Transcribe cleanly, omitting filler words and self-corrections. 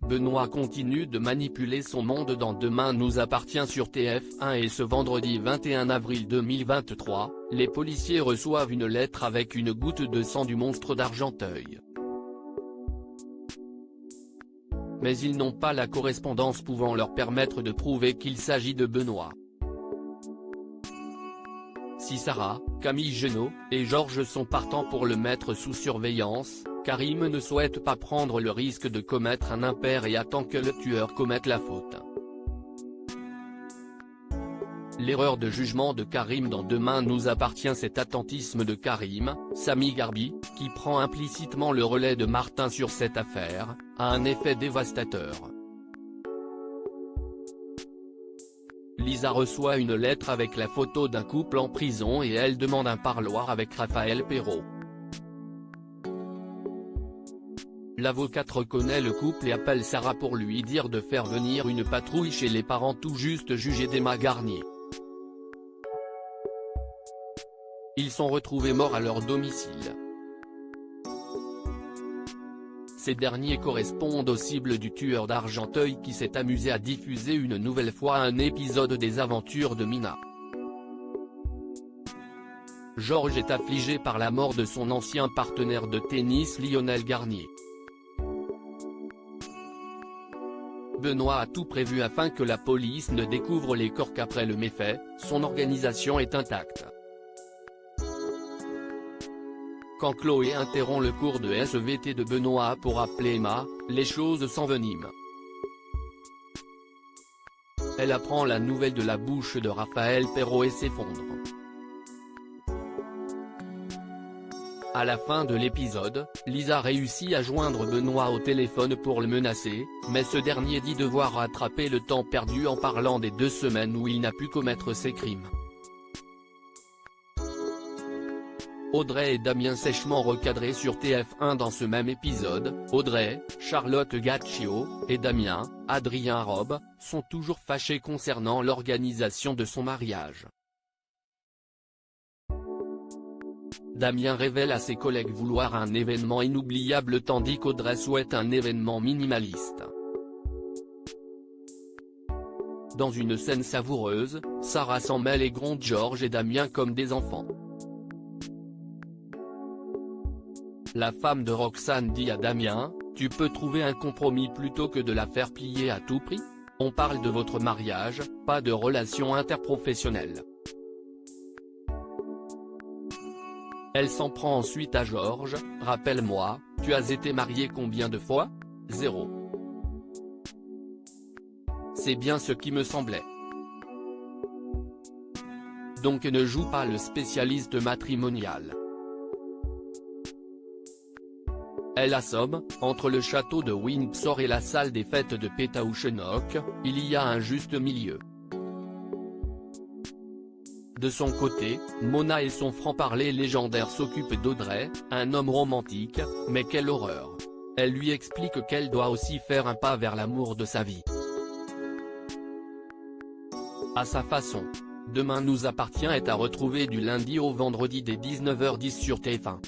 Benoît continue de manipuler son monde dans Demain nous appartient sur TF1 et ce vendredi 21 avril 2023, les policiers reçoivent une lettre avec une goutte de sang du monstre d'Argenteuil. Mais ils n'ont pas la correspondance pouvant leur permettre de prouver qu'il s'agit de Benoît. Si Sarah, Camille Genot et Georges sont partants pour le mettre sous surveillance, Karim ne souhaite pas prendre le risque de commettre un impair et attend que le tueur commette la faute. L'erreur de jugement de Karim dans Demain nous appartient. Cet attentisme de Karim, Samy Garbi, qui prend implicitement le relais de Martin sur cette affaire, a un effet dévastateur. Lisa reçoit une lettre avec la photo d'un couple en prison et elle demande un parloir avec Raphaël Perrault. L'avocate reconnaît le couple et appelle Sarah pour lui dire de faire venir une patrouille chez les parents tout juste jugés d'Emma Garnier. Ils sont retrouvés morts à leur domicile. Ces derniers correspondent aux cibles du tueur d'Argenteuil qui s'est amusé à diffuser une nouvelle fois un épisode des aventures de Mina. Georges est affligé par la mort de son ancien partenaire de tennis Lionel Garnier. Benoît a tout prévu afin que la police ne découvre les corps qu'après le méfait, son organisation est intacte. Quand Chloé interrompt le cours de SVT de Benoît pour appeler Emma, les choses s'enveniment. Elle apprend la nouvelle de la bouche de Raphaël Perrault et s'effondre. À la fin de l'épisode, Lisa réussit à joindre Benoît au téléphone pour le menacer, mais ce dernier dit devoir rattraper le temps perdu en parlant des 2 semaines où il n'a pu commettre ses crimes. Audrey et Damien sèchement recadrés sur TF1 dans ce même épisode. Audrey, Charlotte Gaccio, et Damien, Adrien Robe, sont toujours fâchés concernant l'organisation de son mariage. Damien révèle à ses collègues vouloir un événement inoubliable tandis qu'Audrey souhaite un événement minimaliste. Dans une scène savoureuse, Sarah s'en mêle et gronde Georges et Damien comme des enfants. La femme de Roxane dit à Damien, « Tu peux trouver un compromis plutôt que de la faire plier à tout prix ? On parle de votre mariage, pas de relations interprofessionnelles. » Elle s'en prend ensuite à Georges, « Rappelle-moi, tu as été marié combien de fois ? 0. C'est bien ce qui me semblait. Donc ne joue pas le spécialiste matrimonial. » Elle assomme, entre le château de Windsor et la salle des fêtes de Pétaouchenok, il y a un juste milieu. De son côté, Mona et son franc-parler légendaire s'occupent d'Audrey, un homme romantique, mais quelle horreur. Elle lui explique qu'elle doit aussi faire un pas vers l'amour de sa vie. À sa façon. Demain nous appartient est à retrouver du lundi au vendredi dès 19h10 sur TF1.